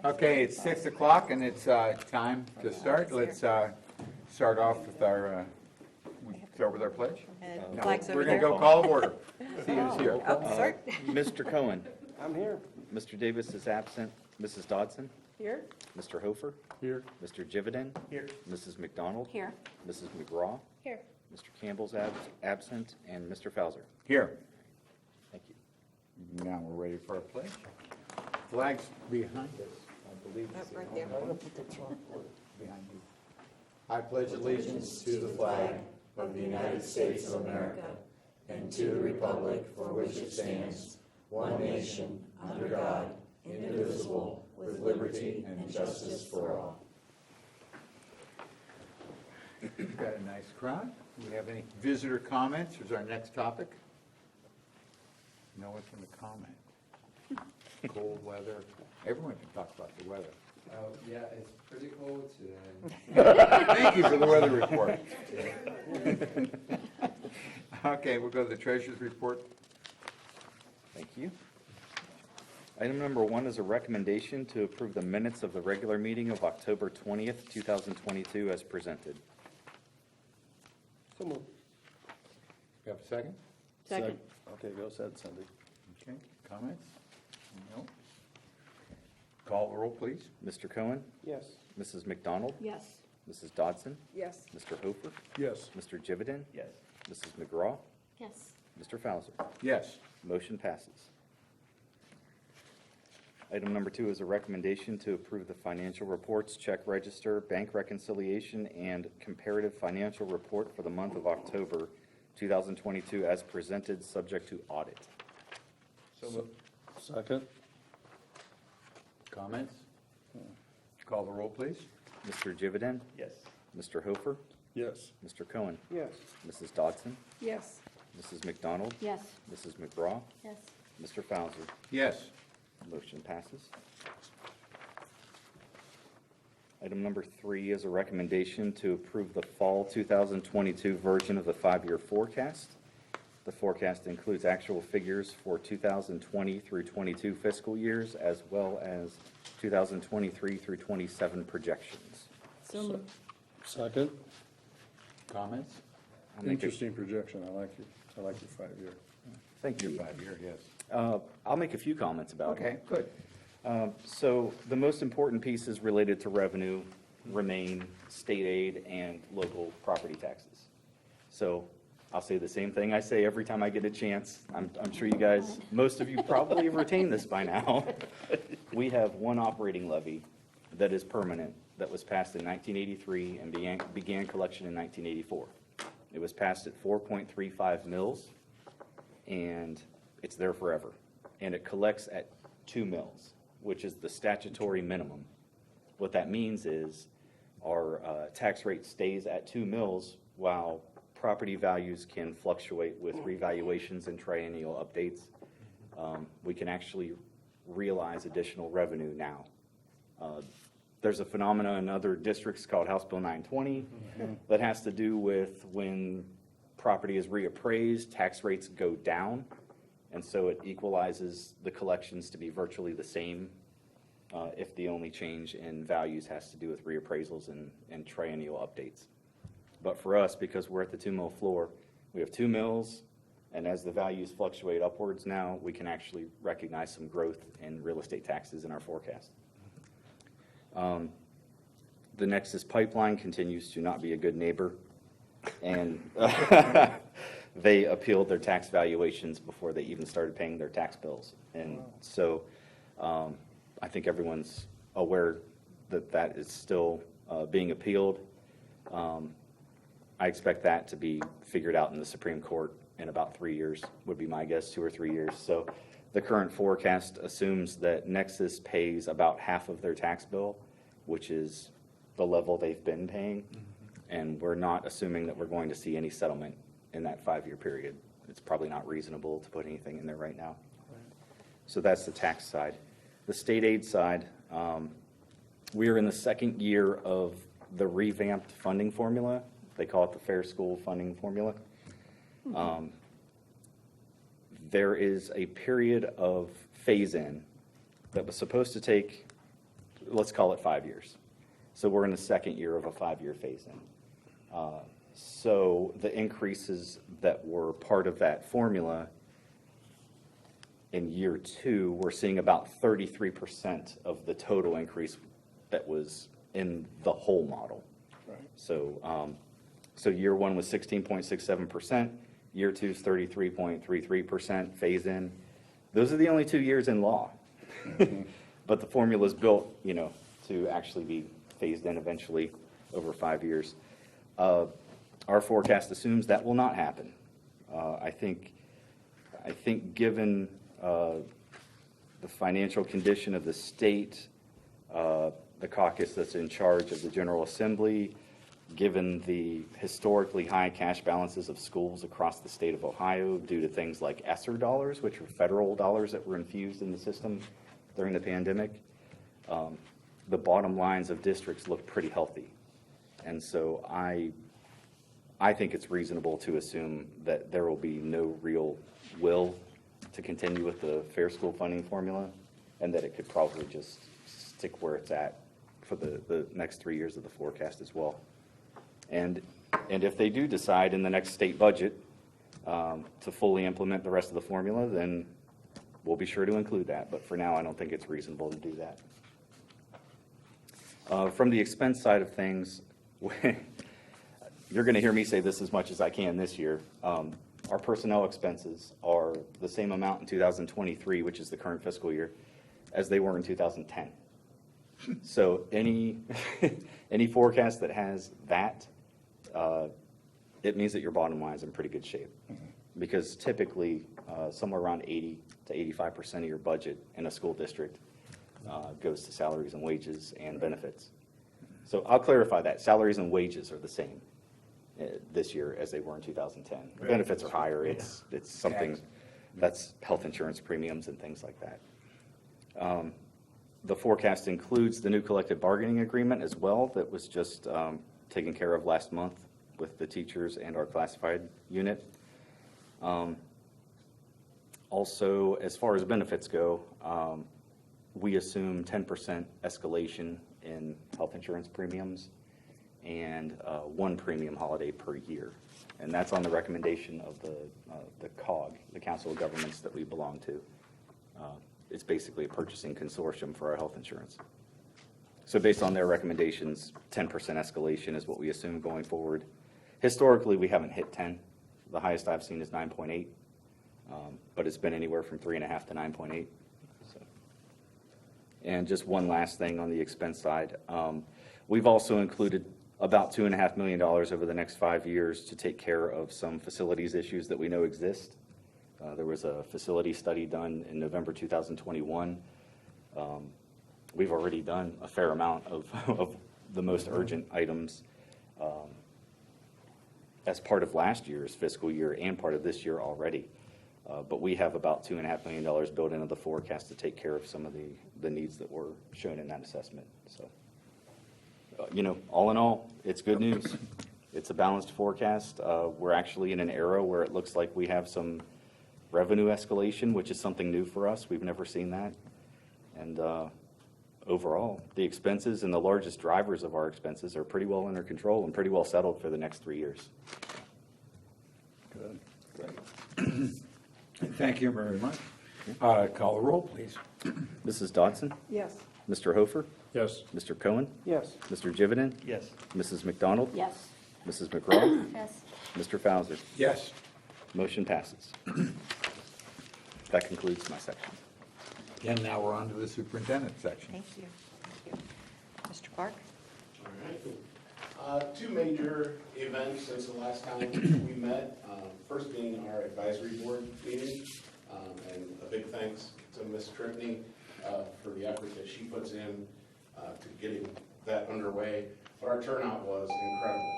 Okay, it's 6 o'clock and it's time to start. Let's start off with our, pledge. No, Flags over we're going to there. go call of order. See who's here. Oh, sorry. Mr. Cohen. I'm here. Mr. Davis is absent. Mrs. Dodson. Here? Mr. Hofer. Here. Mr. Jividen. Here. Mrs. McDonald. Here. Mrs. McGraw. Here. Mr. Campbell's absent. And Mr. Fauser. Here. Thank you. Now we're ready for our pledge. Flags behind us, I believe. Oh, right there. Behind you. I pledge allegiance to the flag of the United States of America and to the republic for which it stands, one nation, under God, indivisible, with liberty and justice for all. We've got a nice crowd. Do we have any visitor comments? Is our next topic? No one can comment. Cold weather. Everyone can talk about the weather. Yeah, it's pretty cold today. Thank you for the weather report. Okay, we'll go to the treasurer's report. Thank you. Item number 1 is a recommendation to approve the minutes of the regular meeting of October 20th, 2022 as presented. So moved. You have a second? Second. Okay, go ahead, Cindy. Okay, comments? No. Call the roll, please. Mr. Cohen. Yes. Mrs. McDonald. Yes. Mrs. Dodson. Yes. Mr. Hofer. Yes. Mr. Jividen. Yes. Mrs. McGraw. Yes. Mr. Fauser. Yes. Motion passes. Item number 2 is a recommendation to approve the financial reports, check register, bank reconciliation, and comparative financial report for the month of October 2022 as presented, subject to audit. So moved. Second. Comments? Call the roll, please. Mr. Jividen. Yes. Mr. Hofer. Yes. Mr. Cohen. Yes. Mrs. Dodson. Yes. Mrs. McDonald. Yes. Mrs. McGraw. Yes. Mr. Fauser. Yes. Motion passes. Item number 3 is a recommendation to approve the fall 2022 version of the 5-year forecast. The forecast includes actual figures for 2020 through 22 fiscal years, as well as 2023 through 27 projections. So moved. Second. Comments? I'll make a- Interesting projection. I like your 5-year. Thank you. 5-year, yes. I'll make a few comments about it. Okay, good. So the most important pieces related to revenue remain state aid and local property taxes. So I'll say the same thing I say every time I get a chance. I'm sure you guys, most of you probably have retained this by now. We have one operating levy that is permanent, that was passed in 1983 and began collection in 1984. It was passed at 4.35 mils, and it's there forever. And it collects at 2 mils, which is the statutory minimum. What that means is our tax rate stays at 2 mils while property values can fluctuate with revaluations and triennial updates. We can actually realize additional revenue now. There's a phenomenon in other districts called House Bill 920 that has to do with when property is reappraised, tax rates go down, and so it equalizes the collections to be virtually the same if the only change in values has to do with reappraisals and triennial updates. But for us, because we're at the 2 mil floor, we have 2 mils, and as the values fluctuate upwards now, we can actually recognize some growth in real estate taxes in our forecast. The Nexus pipeline continues to not be a good neighbor, and they appealed their tax valuations before they even started paying their tax bills. And so I think everyone's aware that that is still being appealed. I expect that to be figured out in the Supreme Court in about 3 years, would be my guess, 2 or 3 years. So the current forecast assumes that Nexus pays about half of their tax bill, which is the level they've been paying. And we're not assuming that we're going to see any settlement in that 5-year period. It's probably not reasonable to put anything in there right now. So that's the tax side. The state aid side, we are in the 2nd year of the revamped funding formula. They call it the Fair School Funding Formula. There is a period of phase-in that was supposed to take let's call it 5 years. So we're in the second year of a 5-year phase-in. So the increases that were part of that formula in year 2, we're seeing about 33% of the total increase that was in the whole model. Right. So, so year 1 was 16.67%, year 2 is 33.33% phase-in. Those are the only 2 years in law. But the formula is built, you know, to actually be phased in eventually over 5 years. Our forecast assumes that will not happen. I think given the financial condition of the state, the caucus that's in charge of the General Assembly, given the historically high cash balances of schools across the state of Ohio due to things like ESSER dollars, which are federal dollars that were infused in the system during the pandemic, the bottom lines of districts look pretty healthy. And so I think it's reasonable to assume that there will be no real will to continue with the fair school funding formula, and that it could probably just stick where it's at for the next 3 years of the forecast as well. And if they do decide in the next state budget to fully implement the rest of the formula, then we'll be sure to include that. But for now, I don't think it's reasonable to do that. From the expense side of things, you're going to hear me say this as much as I can this year. Our personnel expenses are the same amount in 2023, which is the current fiscal year, as they were in 2010. So any forecast that has that, it means that your bottom line is in pretty good shape. Because typically, somewhere around 80 to 85% of your budget in a school district goes to salaries and wages and benefits. So I'll clarify that. Salaries and wages are the same this year as they were in 2010. The benefits are higher. It's something that's health insurance premiums and things like that. The forecast includes the new collective bargaining agreement as well that was just taken care of last month with the teachers and our classified unit. Also, as far as benefits go, we assume 10% escalation in health insurance premiums and 1 premium holiday per year. And that's on the recommendation of the COG, the Council of Governments that we belong to. It's basically a purchasing consortium for our health insurance. So based on their recommendations, 10% escalation is what we assume going forward. Historically, we haven't hit 10. The highest I've seen is 9.8, but it's been anywhere from 3.5 to 9.8. So. And just one last thing on the expense side. We've also included about $2.5 million over the next 5 years to take care of some facilities issues that we know exist. There was a facility study done in November 2021. We've already done a fair amount of the most urgent items as part of last year's fiscal year and part of this year already. But we have about $2.5 million built into the forecast to take care of some of the needs that were shown in that assessment. So, you know, all in all, it's good news. It's a balanced forecast. We're actually in an era where it looks like we have some revenue escalation, which is something new for us. We've never seen that. And overall, the expenses and the largest drivers of our expenses are pretty well under control and pretty well settled for the next 3 years. Good. Great. Thank you very much. Call the roll, please. Mrs. Dodson? Yes. Mr. Hofer? Yes. Mr. Cohen? Yes. Mr. Jividen? Yes. Mrs. McDonald? Yes. Mrs. McGraw? Yes. Mr. Fauser? Yes. Motion passes. That concludes my section. And now we're on to the superintendent section. Thank you. Thank you. Mr. Clark? All right. 2 major events since the last time we met. First being our advisory board meeting, and a big thanks to Ms. Trippney for the effort that she puts in to getting that underway. But our turnout was incredible.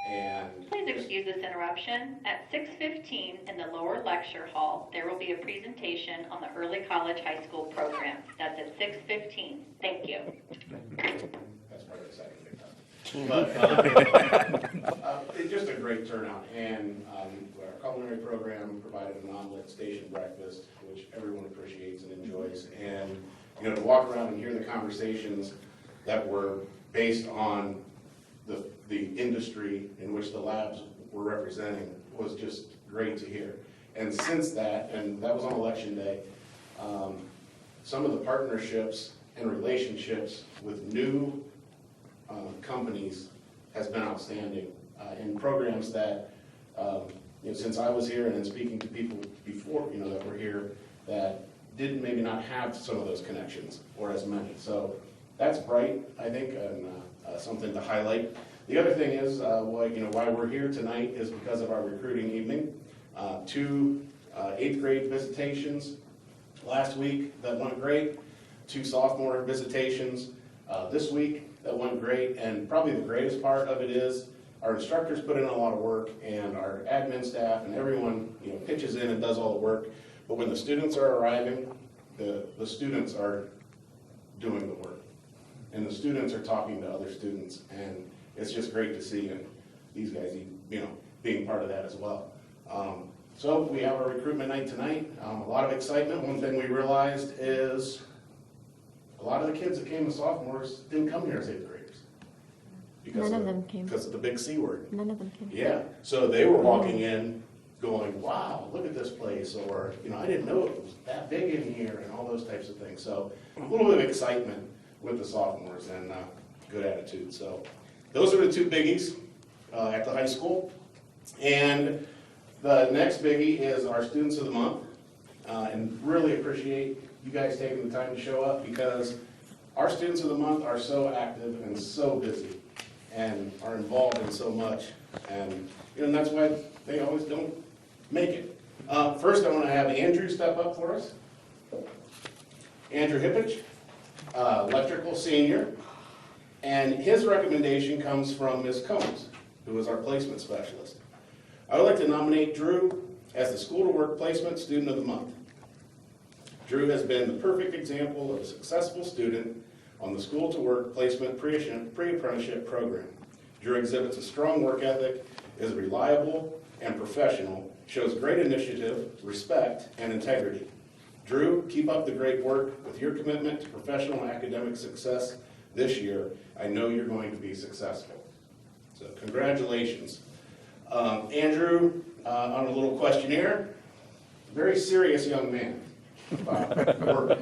And Please excuse this interruption. At 6:15 in the lower lecture hall, there will be a presentation on the early college high school program. That's at 6:15. Thank you. that's part of the second big time. But it's just a great turnout. And our culinary program provided an omelet station breakfast, which everyone appreciates and enjoys. And, you know, to walk around and hear the conversations that were based on the industry in which the labs were representing was just great to hear. And since that, and that was on election day, some of the partnerships and relationships with new companies has been outstanding in programs that, since I was here and in speaking to people before, that were here that didn't maybe not have some of those connections or as many. So that's bright, I think, and something to highlight. The other thing is, why we're here tonight is because of our recruiting evening. 2 8th grade visitations last week that went great. 2 sophomore visitations this week that went great. And probably the greatest part of it is our instructors put in a lot of work, and our admin staff and everyone pitches in and does all the work. But when the students are arriving, the students are doing the work. And the students are talking to other students, and it's just great to see, and these guys, being part of that as well. So we have our recruitment night tonight. A lot of excitement. One thing we realized is a lot of the kids that came as sophomores didn't come here as 8th graders. None of them came. Because of the big C word. None of them came. Yeah, so they were walking in going, wow, look at this place, or, I didn't know it was that big in here, and all those types of things. So a little bit of excitement with the sophomores and good attitude. So those are the 2 biggies at the high school. And the next biggie is our Students of the Month. And really appreciate you guys taking the time to show up, because our Students of the Month are so active and so busy and are involved in so much. And that's why they always don't make it. First, I want to have Andrew step up for us. Andrew Hippich, electrical senior. And his recommendation comes from Ms. Combs, who is our placement specialist. I would like to nominate Drew as the School to Work Placement Student of the Month. Drew has been the perfect example of a successful student on the School to Work Placement Pre-Apprenticeship program. Drew exhibits a strong work ethic, is reliable and professional, shows great initiative, respect, and integrity. Drew, keep up the great work. With your commitment to professional and academic success this year, I know you're going to be successful. So congratulations. Andrew, on a little questionnaire, very serious young man about work.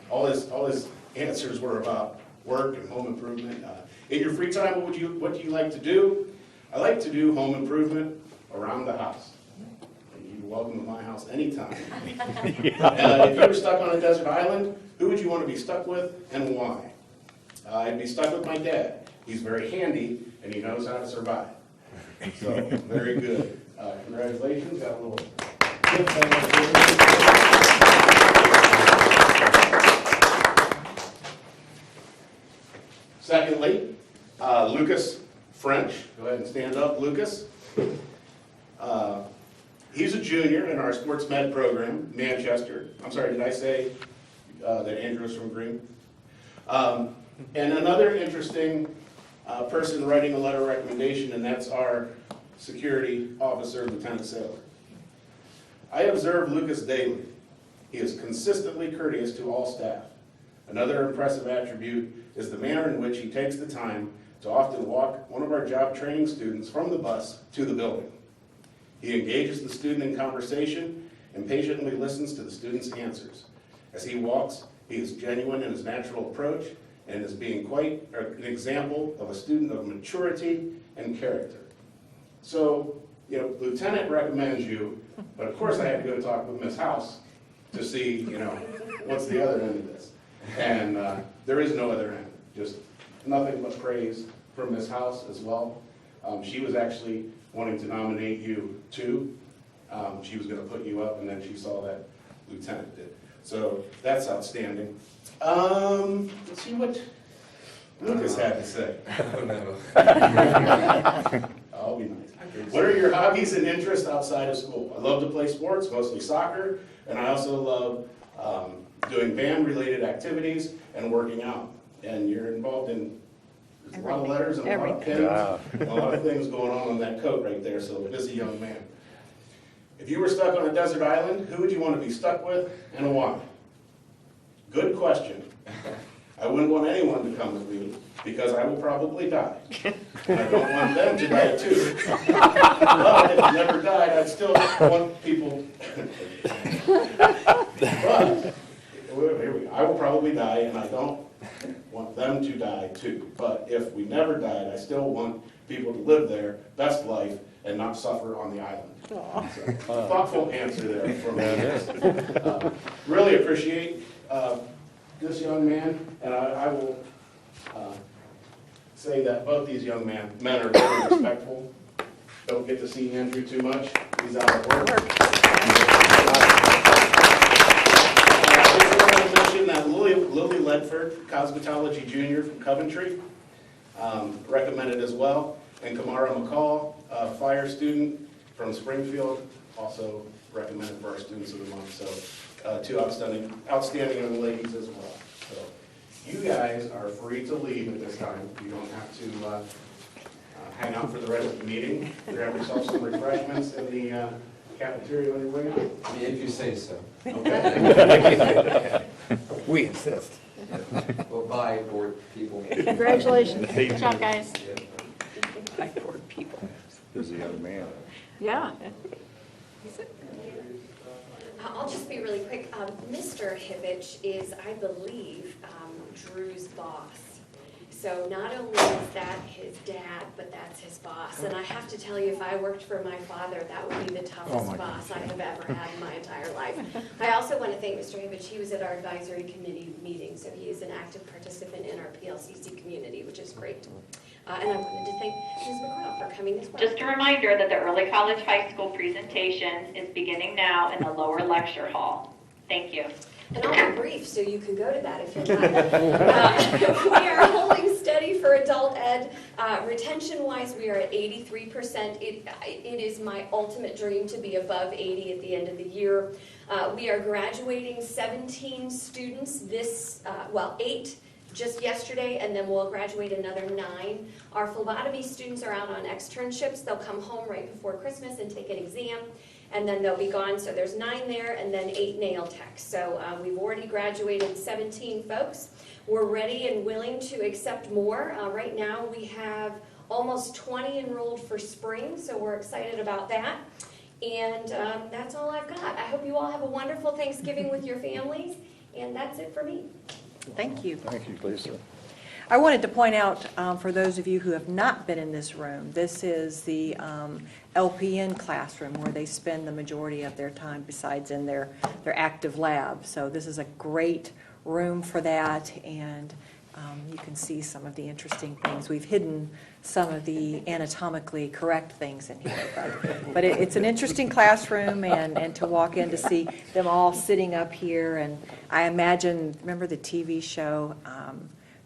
All his answers were about work and home improvement. In your free time, what do you like to do? I like to do home improvement around the house. You're welcome to my house anytime. If you were stuck on a desert island, who would you want to be stuck with and why? I'd be stuck with my dad. He's very handy and he knows how to survive. So, very good. Congratulations. Got a little gift. Secondly, Lucas French. Go ahead and stand up, Lucas. He's a junior in our sports med program, Manchester. I'm sorry, did I say that Andrew is from Green? And another interesting person writing a letter of recommendation, and that's our security officer, Lieutenant Saylor. I observe Lucas daily. He is consistently courteous to all staff. Another impressive attribute is the manner in which he takes the time to often walk one of our job training students from the bus to the building. He engages the student in conversation and patiently listens to the student's answers. As he walks, he is genuine in his natural approach and is being quite an example of a student of maturity and character. So, Lieutenant recommends you, but of course I had to go talk with Ms. House to see, what's the other end of this. And there is no other end, just nothing but praise from Ms. House as well. She was actually wanting to nominate you too. She was going to put you up, and then she saw that Lieutenant did. So that's outstanding. Let's see what Lucas had to say. I'll be nice. What are your hobbies and interests outside of school? I love to play sports, mostly soccer, and I also love doing band-related activities and working out. And you're involved in a lot of letters and a lot of pins, a lot of things going on that coat right there, so a busy young man. If you were stuck on a desert island, who would you want to be stuck with and why? Good question. I wouldn't want anyone to come with me because I will probably die. And I don't want them to die too. But if I never died, I'd still want people. But, here we go. I will probably die and I don't want them to die too. But if we never died, I still want people to live their best life and not suffer on the island. So, thoughtful answer there from me. Really appreciate this young man, and I will say that both these young men are very respectful. Don't get to see Andrew too much. He's out at work. I just want to mention that Lily Ledford, cosmetology junior from Coventry, recommended as well, and Kamara McCall, fire student from Springfield, also recommended for our Students of the Month. So two outstanding young ladies as well. So you guys are free to leave at this time. You don't have to hang out for the rest of the meeting. Grab yourself some refreshments in the cafeteria on your way out. I mean, if you say so. Okay. We insist. Well, bye, board people. Congratulations. Good job, guys. By poor people. There's a young man. Yeah. I'll just be really quick. Mr. Hibbich is, I believe, Drew's boss. So not only is that his dad, but that's his boss. And I have to tell you, if I worked for my father, that would be the toughest boss I have ever had in my entire life. I also want to thank Mr. Hibbich. He was at our advisory committee meeting, so he is an active participant in our PLCC community, which is great. And I wanted to thank Ms. McGraw for coming as well. Just a reminder that the early college high school presentation is beginning now in the lower lecture hall. Thank you. And I'll be brief, so you can go to that if you'd like. We are holding steady for adult ed. Retention-wise, we are at 83%. It is my ultimate dream to be above 80 at the end of the year. We are graduating 17 students well, 8 just yesterday, and then we'll graduate another 9. Our phlebotomy students are out on externships. They'll come home right before Christmas and take an exam, and then they'll be gone. So there's 9 there, and then 8 nail techs. So we've already graduated 17 folks. We're ready and willing to accept more. Right now we have almost 20 enrolled for spring, so we're excited about that. And that's all I've got. I hope you all have a wonderful Thanksgiving with your families, and that's it for me. Thank you. Thank you, Lisa. I wanted to point out, for those of you who have not been in this room, this is the LPN classroom where they spend the majority of their time besides in their active lab. So this is a great room for that, and you can see some of the interesting things. We've hidden some of the anatomically correct things in here, but it's an interesting classroom, and to walk in to see them all sitting up here, and I imagine, remember the TV show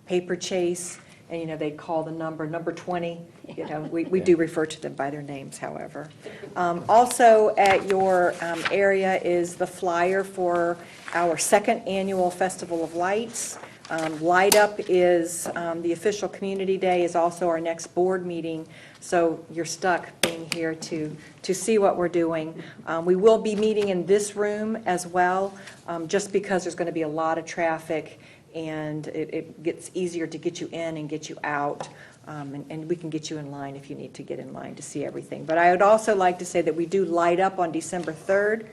Paper Chase, and they'd call the number 20. We do refer to them by their names, however. Also at your area is the flyer for our 2nd annual Festival of Lights. Light Up is the official community day, is also our next board meeting, so you're stuck being here to see what we're doing. We will be meeting in this room as well, just because there's going to be a lot of traffic, and it gets easier to get you in and get you out, and we can get you in line if you need to get in line to see everything. But I would also like to say that we do Light Up on December 3rd.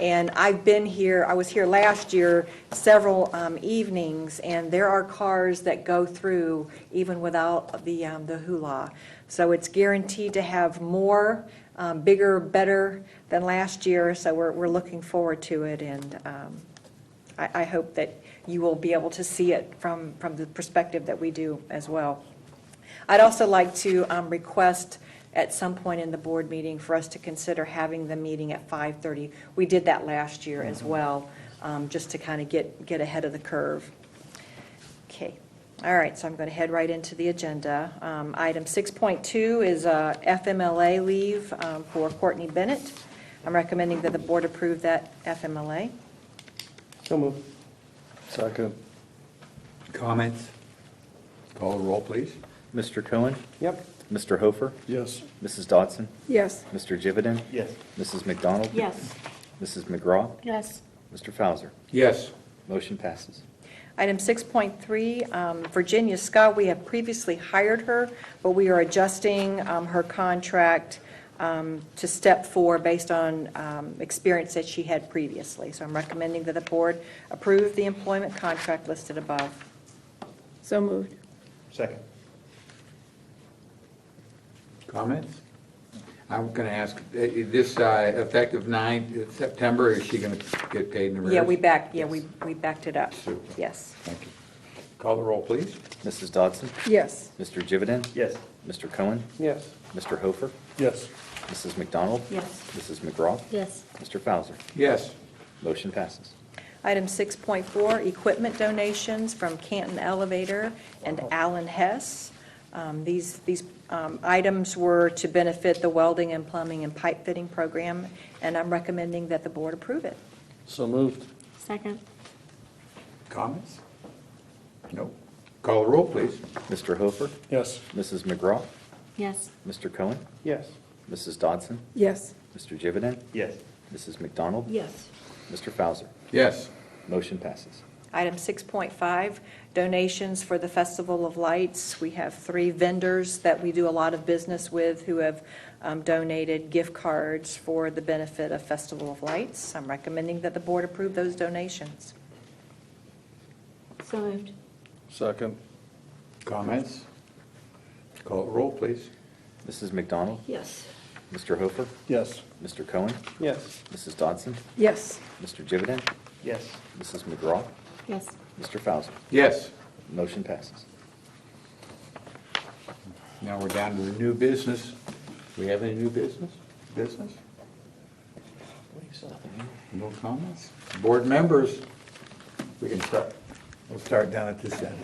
And I've been here, I was here last year several evenings, and there are cars that go through even without the hula. So it's guaranteed to have more, bigger, better than last year, so we're looking forward to it, and I hope that you will be able to see it from the perspective that we do as well. I'd also like to request at some point in the board meeting for us to consider having the meeting at 5:30. We did that last year as well, just to kind of get ahead of the curve. Okay. All right, so I'm going to head right into the agenda. Item 6.2 is FMLA leave for Courtney Bennett. I'm recommending that the board approve that FMLA. So moved. Second. Comments? Call the roll, please. Mr. Cohen? Yep. Mr. Hofer? Yes. Mrs. Dodson? Yes. Mr. Jividen? Yes. Mrs. McDonald? Yes. Mrs. McGraw? Yes. Mr. Fauser? Yes. Motion passes. Item 6.3, Virginia Scott, we have previously hired her, but we are adjusting her contract to step 4 based on experience that she had previously. So I'm recommending that the board approve the employment contract listed above. So moved. Second. Comments? I'm going to ask, this effective 9 September, is she going to get paid in arrears? Yeah, we backed it up. Super. Yes. Thank you. Call the roll, please. Mrs. Dodson? Yes. Mr. Jividen? Yes. Mr. Cohen? Yes. Mr. Hofer? Yes. Mrs. McDonald? Yes. Mrs. McGraw? Yes. Mr. Fauser? Yes. Motion passes. Item 6.4, equipment donations from Canton Elevator and Allen Hess. These items were to benefit the welding and plumbing and pipe fitting program, and I'm recommending that the board approve it. So moved. Second. Comments? No. Call the roll, please. Mr. Hofer? Yes. Mrs. McGraw? Yes. Mr. Cohen? Yes. Mrs. Dodson? Yes. Mr. Jividen? Yes. Mrs. McDonald? Yes. Mr. Fauser? Yes. Motion passes. Item 6.5, donations for the Festival of Lights. We have 3 vendors that we do a lot of business with who have donated gift cards for the benefit of Festival of Lights. I'm recommending that the board approve those donations. So moved. Second. Comments? Call the roll, please. Mrs. McDonald? Yes. Mr. Hofer? Yes. Mr. Cohen? Yes. Mrs. Dodson? Yes. Mr. Jividen? Yes. Mrs. McGraw? Yes. Mr. Fauser? Yes. Motion passes. Now we're down to the new business. Do we have any new business? Business? No comments? Board members? We can start. We'll start down at this end.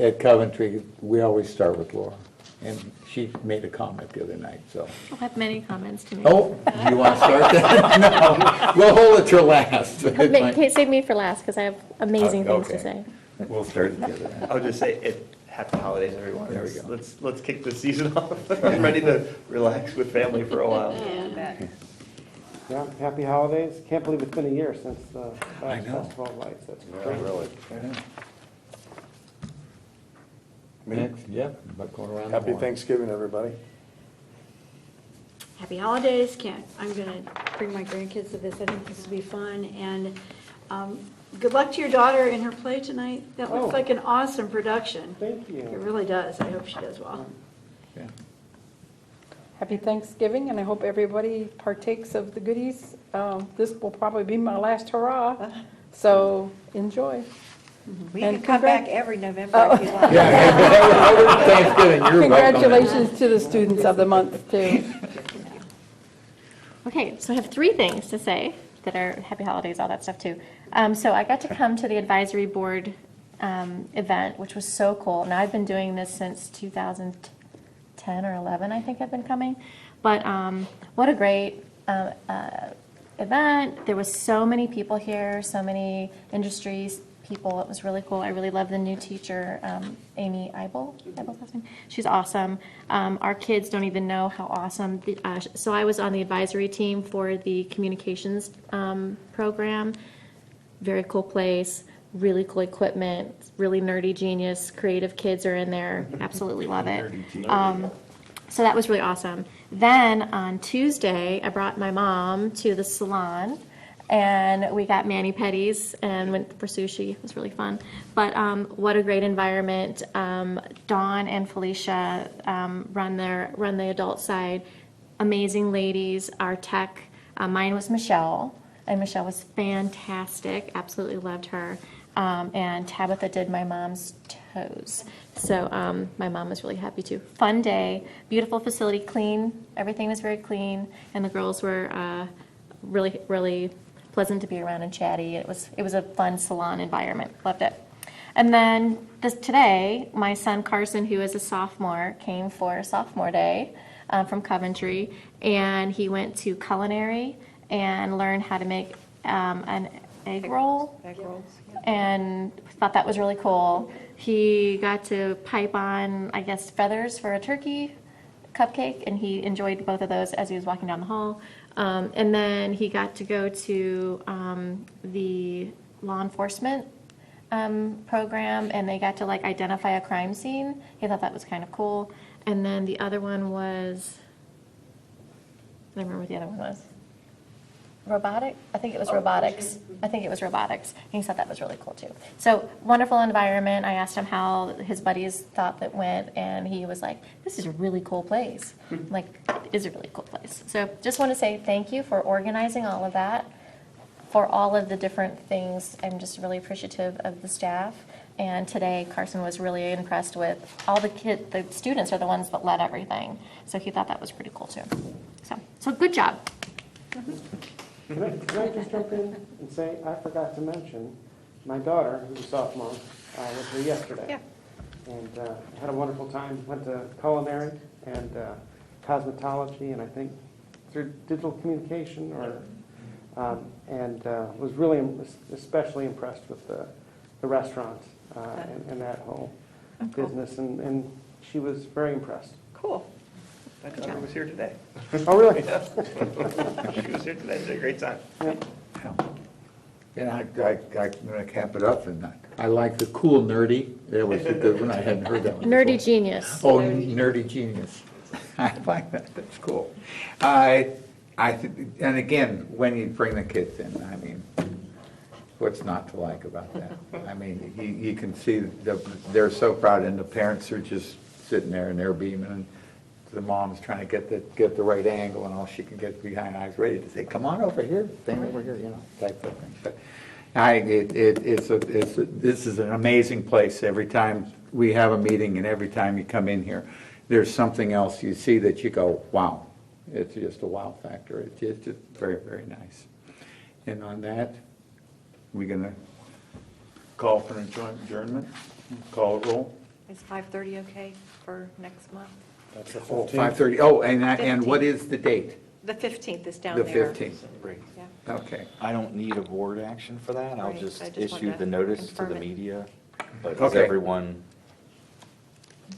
At Coventry, we always start with Laura, and she made a comment the other night, so. I'll have many comments to make. Oh, you want to start that? No, we'll hold it till last. Save me for last, because I have amazing things to Okay. say. We'll start it together. I would just say, happy holidays, everyone. There we go. Let's kick the season off. I'm ready to relax with family for a while. Yeah, happy holidays. Can't believe it's been a year since the last know. Festival of Lights. That's Yeah, crazy. really. Next, yeah, but going around the Happy horn. Thanksgiving, everybody. Happy holidays. I'm going to bring my grandkids to this. I think this will be fun. And good luck to your daughter in her play tonight. That looks Oh. like an awesome production. Thank It you. really does. I hope she does well. Yeah. Happy Thanksgiving, and I hope everybody partakes of the goodies. This will probably be my last hurrah, so enjoy. We And can come back congrat- every November if you like. Yeah, Thanksgiving, you're welcome. Congratulations to the students of the month, too. Okay, so I have 3 things to say that are happy holidays, all that stuff too. So I got to come to the advisory board event, which was so cool. Now, I've been doing this since 2010 or 11, I think I've been coming. But what a great event. There was so many people here, so many industries people. It was really cool. I really love the new teacher, Amy Eibel. Eibel's last name? She's awesome. Our kids don't even know how awesome. So I was on the advisory team for the communications program. Very cool place, really cool equipment, really nerdy genius, creative kids are in there. Absolutely love it. So that was really awesome. Then on Tuesday, I brought my mom to the salon, and we got mani-pedis and went for sushi. It was really fun. But what a great environment. Dawn and Felicia run the adult side. Amazing ladies. Our tech, mine was Michelle, and Michelle was fantastic. Absolutely loved her. And Tabitha did my mom's toes. So my mom was really happy too. Fun day, beautiful facility, clean. Everything was very clean, and the girls were really, really pleasant to be around and chatty. It was a fun salon environment. Loved it. And then today, my son Carson, who is a sophomore, came for sophomore day from Coventry, and he went to culinary and learned how to make an egg roll. Egg rolls. And thought that was really cool. He got to pipe on, I guess, feathers for a turkey cupcake, and he enjoyed both of those as he was walking down the hall. And then he got to go to the law enforcement program, and they got to like identify a crime scene. He thought that was kind of cool. And then the other one was, I don't remember what the other one was. Robotic? I think it was robotics. I think it was robotics. And he thought that was really cool too. So wonderful environment. I asked him how his buddies thought that went, and he was like, this is a really cool place. I'm like, it is a really cool place. So just want to say thank you for organizing all of that, for all of the different things. I'm just really appreciative of the staff. And today Carson was really impressed with all the students are the ones that led everything. So he thought that was pretty cool too. So good job. Can I just jump in and say, I forgot to mention, my daughter, who's a sophomore, was here yesterday. Yeah. And had a wonderful time, went to culinary and cosmetology, and I think through digital communication, and was really especially impressed with the restaurant and that whole business, and she was very impressed. Cool. My daughter was here today. Oh, really? She was here today, had a great time. And I'm going to cap it up, and I like the cool nerdy. That was a good one. I hadn't heard that one Nerdy before. genius. Oh, nerdy genius. I like that. That's cool. And again, when you bring the kids in, I mean, what's not to like about that? I mean, you can see they're so proud, and the parents are just sitting there and they're beaming, and the mom's trying to get the right angle, and all she can get behind eyes ready to say, come on over here, stand over here, type of thing. But this is an amazing place. Every time we have a meeting and every time you come in here, there's something else you see that you go, wow. It's just a wow factor. It's just very, very nice. And on that, we're going to call for an adjournment, call a roll. Is 5:30 okay for next month? That's the Oh, 15th. 5:30. Oh, and what is the date? The 15th is down The there. 15th. Great. Yeah. Okay. I don't need a board action for that. I'll Right, just I just issue wanted the to notice to confirm the it. media. But is Okay. everyone,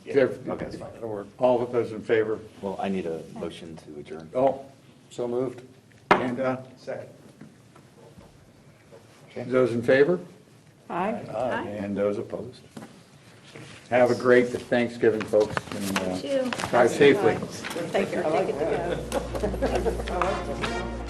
Okay, that's fine. That'll work. all of those in favor? Well, I need a motion to adjourn. Oh, So moved. and Second. those in favor? Aye. And those opposed? Have a great Thanksgiving, folks, and Too. drive safely. Thank you. Take it to go.